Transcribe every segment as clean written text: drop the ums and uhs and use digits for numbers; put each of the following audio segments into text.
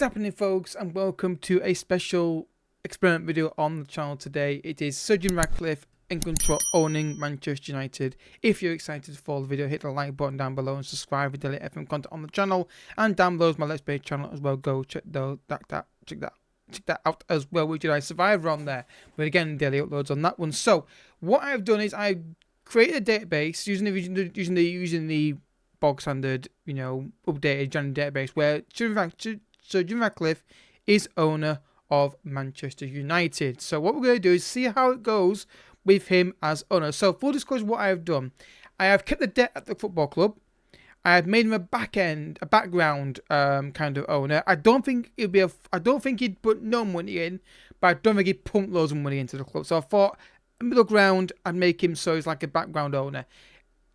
happening, folks, and welcome to a special experiment video on the channel today. It is Sir Jim Ratcliffe in control owning Manchester United. If you're excited to follow the video, hit the like button down below and subscribe for daily FM content on the channel. And down below is my Let's Play channel as well. Go check that out as well. We did Survivor on there, but again, daily uploads on that one. So what I've done is I created a database using the bog standard, updated January database where Sir Jim Ratcliffe is owner of Manchester United. So what we're going to do is see how it goes with him as owner. So full disclosure, what I have done, I have kept the debt at the football club. I have made him a background kind of owner. I don't think he'd put no money in, but I don't think he'd pump loads of money into the club. So I thought middle ground, I'd make him so he's like a background owner.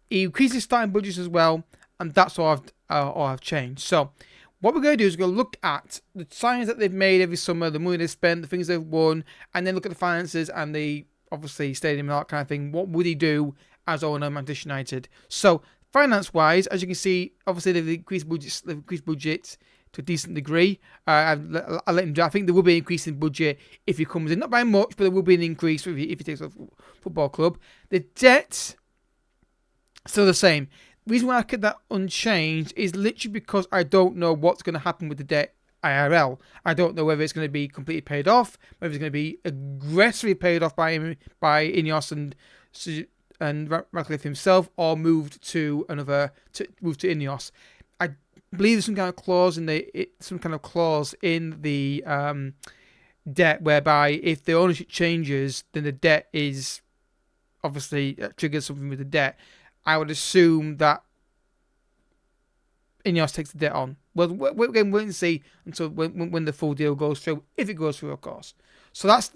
He increased his starting budgets as well, and that's all I've changed. So what we're going to do is we're going to look at the signings that they've made every summer, the money they've spent, the things they've won, and then look at the finances and the, obviously, stadium and all that kind of thing. What would he do as owner of Manchester United? So finance-wise, as you can see, obviously they've increased budgets to a decent degree. I'll let him do. I think there will be an increase in budget if he comes in, not by much, but there will be an increase if he takes a football club. The debt, still the same. The reason why I kept that unchanged is literally because I don't know what's going to happen with the debt IRL. I don't know whether it's going to be completely paid off, whether it's going to be aggressively paid off by Ineos and Ratcliffe himself, or moved to Ineos. I believe there's some kind of clause in the debt whereby if the ownership changes, then the debt is obviously triggers something with the debt. I would assume that Ineos takes the debt on. Well, we're going to wait and see until when the full deal goes through, if it goes through, of course. So that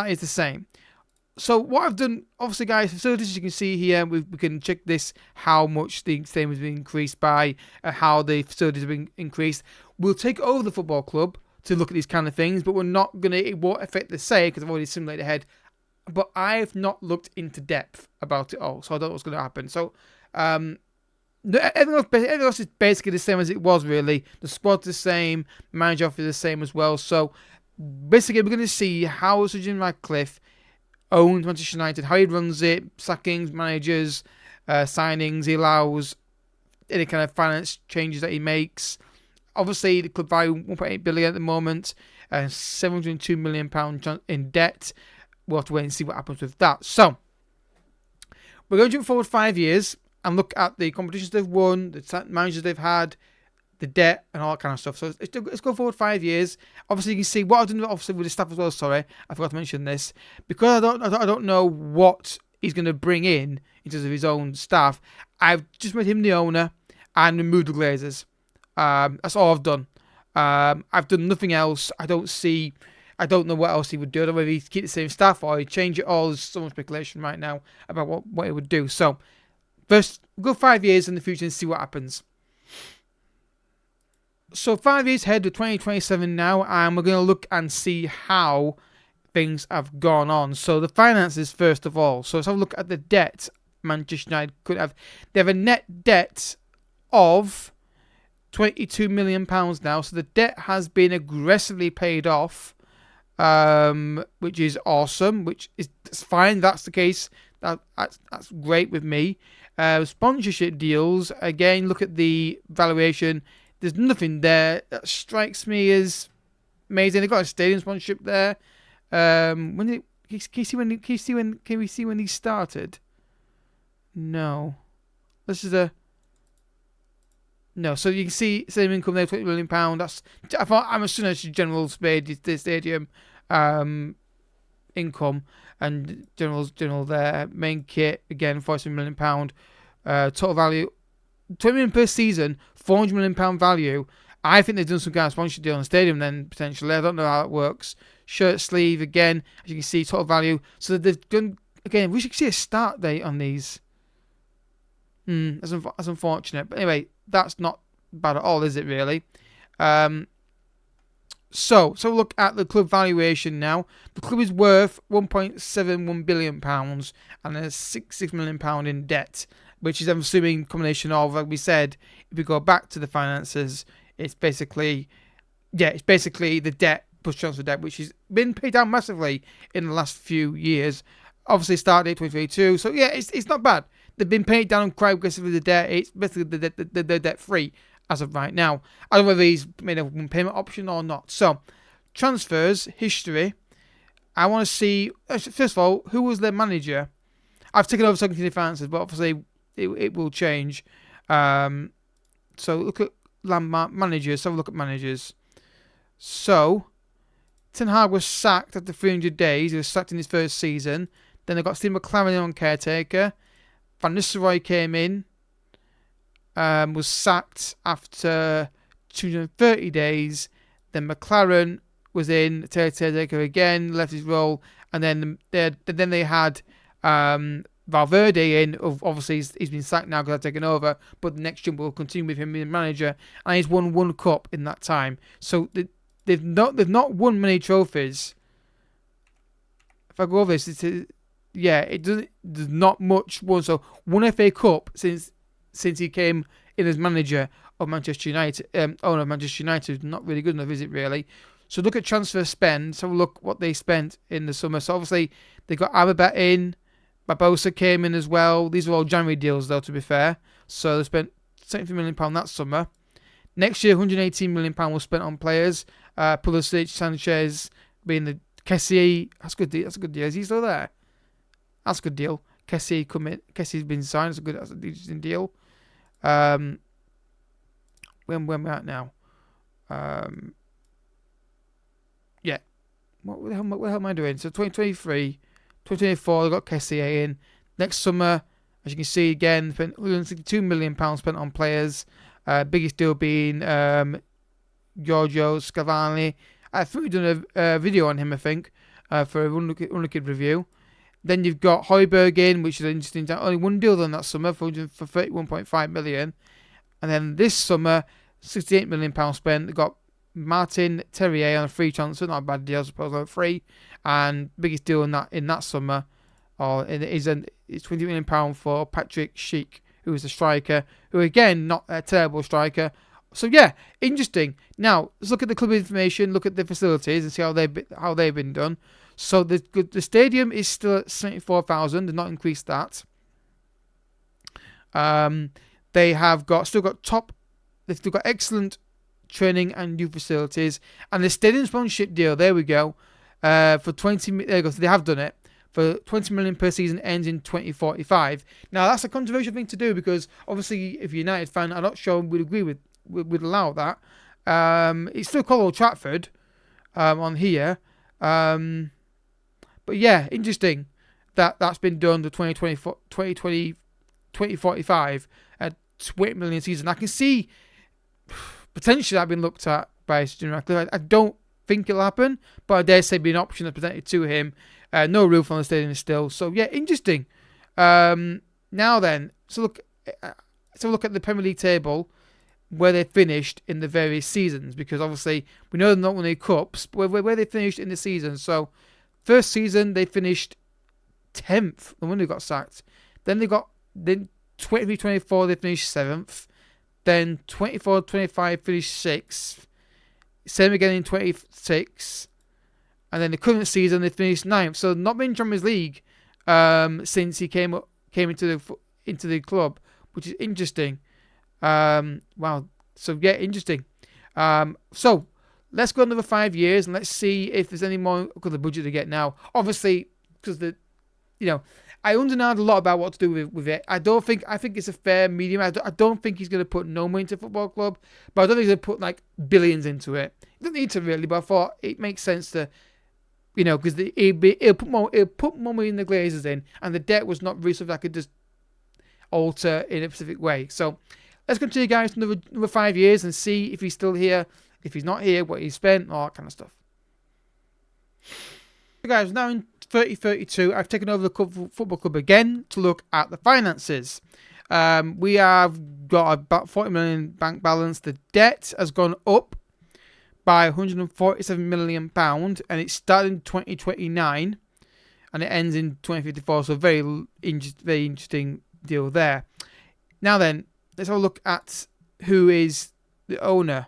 is the same. So what I've done, obviously, guys, facilities, as you can see here, we can check this, how much the stadium has been increased by, how the facilities have been increased. We'll take over the football club to look at these kind of things, but we're not going to, it won't affect the say because I've already simulated ahead. But I've not looked into depth about it all, so I don't know what's going to happen. So everything else is basically the same as it was, really. The squad's the same, manager offer is the same as well. So basically, we're going to see how Sir Jim Ratcliffe owns Manchester United, how he runs it, sackings, managers, signings, he allows any kind of finance changes that he makes. Obviously, the club value 1.8 billion at the moment, £702 million in debt. We'll have to wait and see what happens with that. So, we're going to jump forward 5 years and look at the competitions they've won, the managers they've had, the debt, and all that kind of stuff. So, let's go forward 5 years. Obviously, you can see what I've done obviously with the staff as well. Sorry, I forgot to mention this. Because I don't know what he's going to bring in terms of his own staff, I've just made him the owner and removed the Glazers. That's all I've done. I've done nothing else. I don't know what else he would do. I don't know whether he'd keep the same staff or he'd change it all. There's so much speculation right now about what he would do. So, first, we'll go 5 years in the future and see what happens. So, 5 years ahead to 2027 now, and we're going to look and see how things have gone on. So, the finances, first of all. So, let's have a look at the debt Manchester United could have. They have a net debt of £22 million now. So, the debt has been aggressively paid off. Which is awesome, which is fine. That's the case. That's great with me. Sponsorship deals, again, look at the valuation. There's nothing there that strikes me as amazing. They got a stadium sponsorship there. Can we see when he started? No. This is no. So you can see same income there, £20 million. I'm assuming it's general stadium income and general there. Main kit again, £47 million. Total value, £20 million per season, £400 million value. I think they've done some kind of sponsorship deal on the stadium then potentially. I don't know how it works. Shirt sleeve again, as you can see, total value. So they've done again. We should see a start date on these. That's unfortunate. But anyway, that's not bad at all, is it really? So look at the club valuation now. The club is worth £1.71 billion and there's £6 million in debt, which is, I'm assuming, a combination of, like we said, if we go back to the finances, it's basically yeah, it's basically the debt plus transfer debt, which has been paid down massively in the last few years. Obviously, start date 2022. So yeah, it's not bad. They've been paid down quite aggressively. The debt, it's basically the debt free as of right now. I don't know whether he's made a one payment option or not. So transfers history. I want to see first of all who was their manager. I've taken over some finances, but obviously it will change. So look at landmark managers. Have a look at managers. So Ten Hag was sacked after 300 days. He was sacked in his first season. Then they got Steve McLaren on caretaker. Van Nistelrooy came in. Was sacked after 230 days. Then McLaren was in caretaker again, left his role, and then they had Valverde in. Obviously, he's been sacked now because I've taken over. But the next jump will continue with him being manager, and he's won one cup in that time. So they've not won many trophies. If I go over this, there's not much won. So one FA Cup since he came in as manager of Manchester United. Owner of Manchester United, not really good enough, is it really? So look at transfer spend. So look what they spent in the summer. So obviously they got Amrabat in. Barbosa came in as well. These are all January deals, though, to be fair. So they spent £73 million that summer. Next year, £118 million was spent on players. Pulisic, Sanchez, being the Kessie. That's a good deal. Is he still there? That's a good deal. Kessie Kessie's been signed. That's a decent deal. When we're at now. Yeah. What the hell am I doing? So 2023, 2024, they got Kessie in. Next summer, as you can see again, spent £162 million spent on players. Biggest deal being Giorgio Scavani. I think we've done a video on him, I think, for a Unlooked review. Then you've got Højbjerg in, which is interesting. Only one deal done that summer for £31.5 million. And then this summer, £68 million spent. They got Martin Terrier on a free transfer, not a bad deal, I suppose, on free. And biggest deal in that summer, it's £20 million for Patrick Schick, who is a striker, who again not a terrible striker. So yeah, interesting. Now let's look at the club information, look at the facilities, and see how they've been done. So the stadium is still at 74,000. They've not increased that. They have still got excellent training and new facilities, and the stadium sponsorship deal. There we go. For 20, there you go. So they have done it for 20 million per season. Ends in 2045. Now that's a controversial thing to do because obviously, if you're a United fan, I'm not sure we'd agree with would allow that. It's still called Old Trafford on here. But yeah, interesting that's been done to 2045 at 20 million season. I can see potentially that being looked at by Ratcliffe. I don't think it'll happen, but I dare say be an option that's presented to him. No roof on the stadium still. So yeah, interesting. Now then, look at the Premier League table where they finished in the various seasons, because obviously we know they're not winning cups, but where they finished in the season. So first season they finished 10th, and when they got sacked. Then 23-24 they finished 7th. Then 24-25 finished 6th. Same again in 26. And then the current season they finished 9th. So not been in Champions League since he came into the club, which is interesting. Wow. So yeah, interesting. So let's go another 5 years and let's see if there's any more of the budget to get now. Obviously, because I understand a lot about what to do with it. I think it's a fair medium. I don't think he's going to put no money into a football club, but I don't think he's going to put like billions into it. He doesn't need to really, but I thought it makes sense to, because it'll put more money in the Glazers in, and the debt was not really something I could just alter in a specific way. So let's continue, guys, another 5 years and see if he's still here. If he's not here, what he spent, all that kind of stuff. So guys, now in 2032, I've taken over the football club again to look at the finances. We have got about 40 million bank balance. The debt has gone up by £147 million, and it started in 2029 and it ends in 2054. So very interesting deal there. Now then, let's have a look at who is the owner.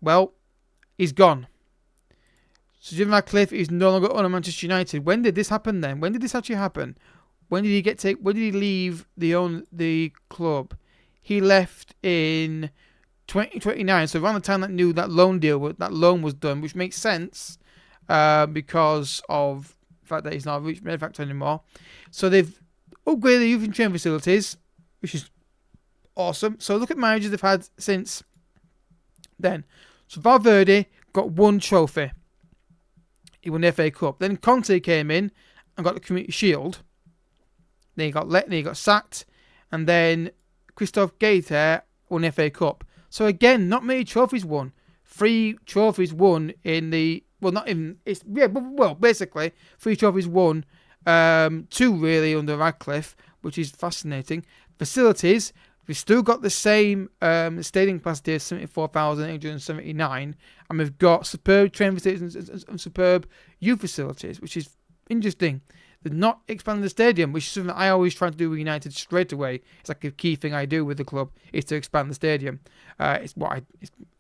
Well, he's gone. So Jim Ratcliffe is no longer on Manchester United. When did this happen then? When did this actually happen? When did he leave the club? He left in 2029. So around the time that loan was done, which makes sense because of the fact that he's not a rich benefactor anymore. So they've upgraded the youth and training facilities, which is awesome. So look at managers they've had since then. So Valverde got one trophy. He won the FA Cup. Then Conte came in and got the Community Shield. Then he got sacked. And then Christophe Gaiter won the FA Cup. So again, not many trophies won. 3 trophies won in the... Well, not even... basically, 3 trophies won. 2 really under Ratcliffe, which is fascinating. Facilities, we've still got the same stadium capacity of 74,879. And we've got superb training facilities and superb youth facilities, which is interesting. They're not expanding the stadium, which is something I always try to do with United straight away. It's like a key thing I do with the club is to expand the stadium. I'm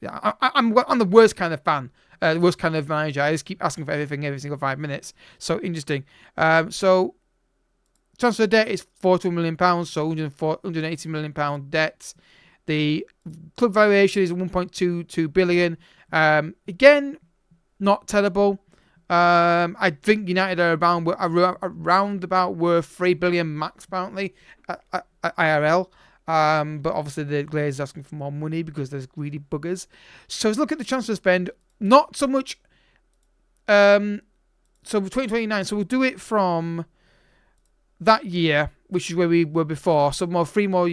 the worst kind of fan, the worst kind of manager. I just keep asking for everything every single 5 minutes. So interesting. So transfer debt is £42 million, so £180 million debt. The club valuation is 1.22 billion. Again, not terrible. I think United are around about worth 3 billion max apparently at IRL. But obviously the Glazers is asking for more money because there's greedy buggers. So let's look at the transfer spend. Not so much. So 2029. So we'll do it from that year, which is where we were before. So 2 more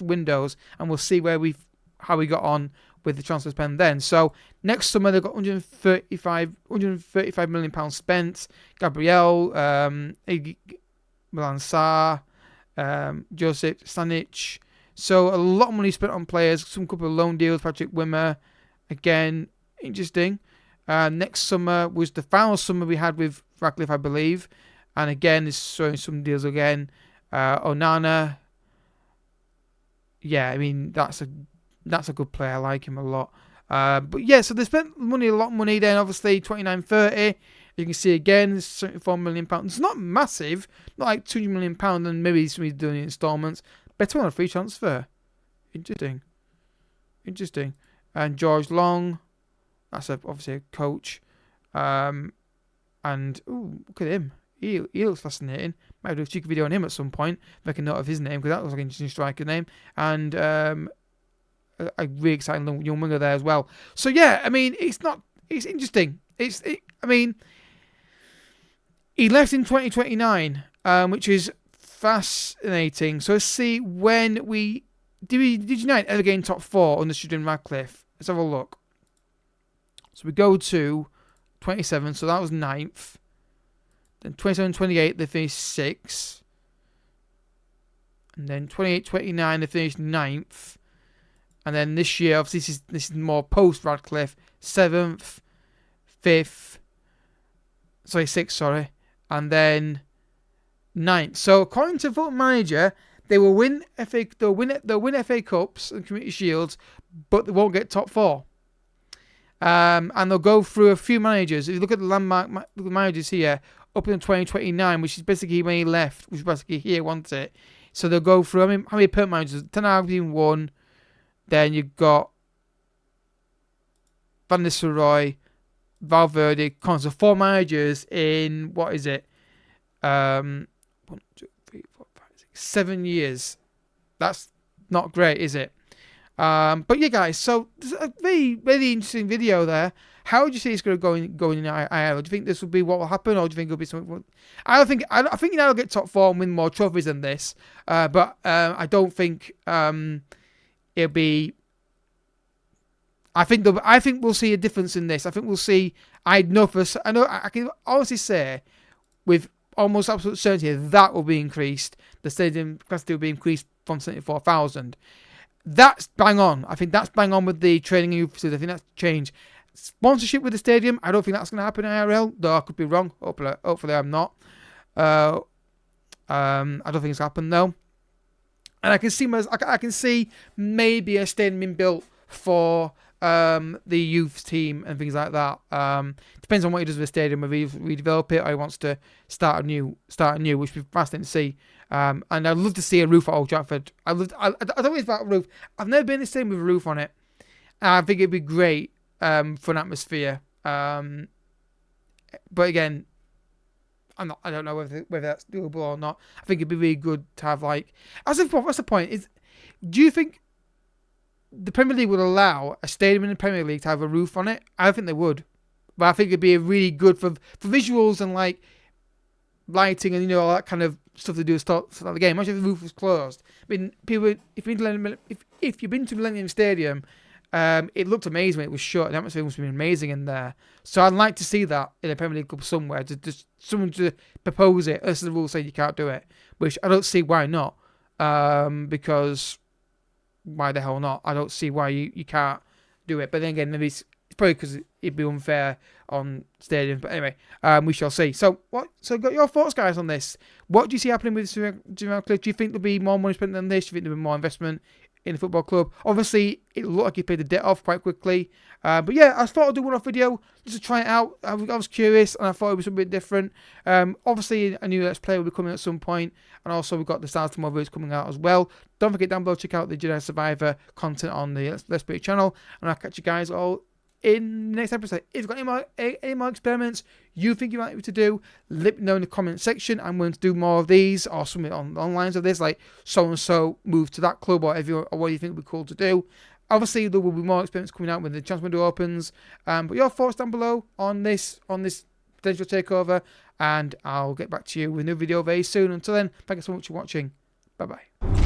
windows, and we'll see how we got on with the transfer spend then. So next summer they've got 135 million pounds spent. Gabriel, Milan Sarr, Josip Stanic. So a lot of money spent on players. Some couple of loan deals. Patrick Wimmer, again interesting. Next summer was the final summer we had with Ratcliffe, I believe, and again is showing some deals again. Onana. Yeah, I mean that's a good player. I like him a lot. But yeah, so they spent a lot of money. Then obviously 29-30. You can see again, £74 million. It's not massive, not like £200 million, and maybe somebody's doing it in installments. Better on a free transfer. Interesting. And George Long, that's obviously a coach. And look at him. He looks fascinating. Might do a cheeky video on him at some point. Make a note of his name because that looks like an interesting striker name. And a really exciting young winger there as well. So yeah, I mean, it's interesting. He left in 2029, which is fascinating. So let's see when did United ever get in top 4 under Jim Ratcliffe? Let's have a look. So we go to 27, so that was 9th. Then 27, 28, they finished 6th. And then 28, 29, they finished 9th. And then this year, obviously, this is more post Ratcliffe. 7th, 5th, 6th, and then 9th. So according to Football Manager, they will win FA Cups and Community Shields, but they won't get top 4. And they'll go through a few managers. If you look at the landmark managers here, up in 2029, which is basically when he left, which is basically here, wasn't it? So they'll go through how many permanent managers? Ten Hag being 1. Then you've got Van Nistelrooy, Valverde, so 4 managers in, what is it? 1, 2, 3, 4, 5, 6, 7 years. That's not great, is it? But yeah, guys, so this is a very, very interesting video there. How do you see it's going to go in IRL? Do you think this will be what will happen, or do you think it'll be something? I think United will get top 4 and win more trophies than this. But I don't think it'll be. I think we'll see a difference in this. I think we'll see. I can honestly say with almost absolute certainty that will be increased. The stadium capacity will be increased from 74,000. That's bang on. I think that's bang on with the training and youth facility. I think that's changed. Sponsorship with the stadium, I don't think that's going to happen in IRL, though I could be wrong. Hopefully I'm not. I don't think it's happened though. And I can see maybe a stadium being built for the youth team and things like that. Depends on what he does with the stadium, whether he redevelop it or he wants to start anew, which would be fascinating to see. And I'd love to see a roof at Old Trafford. I don't know if about a roof. I've never been in the stadium with a roof on it. And I think it'd be great for an atmosphere. But again, I don't know whether that's doable or not. I think it'd be really good to have like. What's the point? Do you think the Premier League would allow a stadium in the Premier League to have a roof on it? I don't think they would. But I think it'd be really good for visuals and like lighting and all that kind of stuff to do to start the game. Imagine if the roof was closed. I mean, people, if you've been to Millennium Stadium, it looked amazing when it was shut. The atmosphere must have been amazing in there. So I'd like to see that in a Premier League club somewhere. To just someone to propose it. This is the rule saying you can't do it, which I don't see why not. Because why the hell not? I don't see why you can't do it. But then again, maybe it's probably because it'd be unfair on stadiums. But anyway, we shall see. So got your thoughts, guys, on this? What do you see happening with Ratcliffe? Do you think there'll be more money spent than this? Do you think there'll be more investment in the football club? Obviously, it looked like he paid the debt off quite quickly. But yeah, I thought I'd do one-off video just to try it out. I was curious and I thought it was a bit different. Obviously, a new Let's Play will be coming at some point. And also, we've got the Stars Tomorrow videos coming out as well. Don't forget down below, check out the Jedi Survivor content on the Let's Play channel. And I'll catch you guys all in the next episode. If you've got any more experiments you think you might be to do, let me know in the comment section. I'm going to do more of these or something on lines of this, like so-and-so moved to that club or what do you think would be cool to do. Obviously, there will be more experiments coming out when the transfer window opens. But your thoughts down below on this potential takeover, and I'll get back to you with a new video very soon. Until then, thank you so much for watching. Bye-bye.